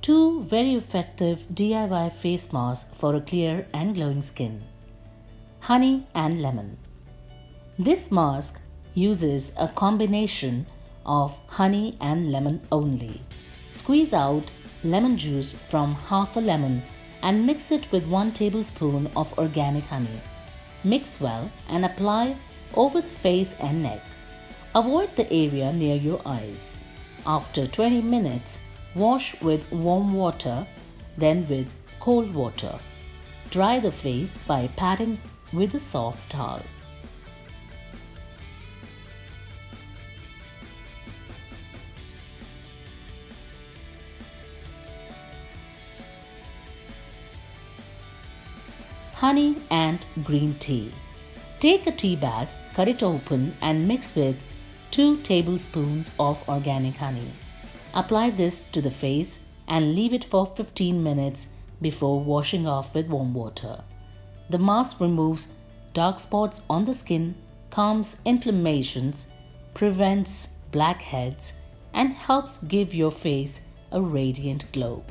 Two very effective DIY face masks for a clear and glowing skin. Honey and lemon. This mask uses a combination of honey and lemon only. Squeeze out lemon juice from half a lemon and mix it with 1 tablespoon of organic honey. Mix well and apply over the face and neck. Avoid the area near your eyes. After 20 minutes, wash with warm water, then with cold water. Dry the face by patting with a soft towel. Honey and green tea. Take a tea bag, cut it open and mix with 2 tablespoons of organic honey. Apply this to the face and leave it for 15 minutes before washing off with warm water. The mask removes dark spots on the skin, calms inflammations, prevents blackheads, and helps give your face a radiant glow.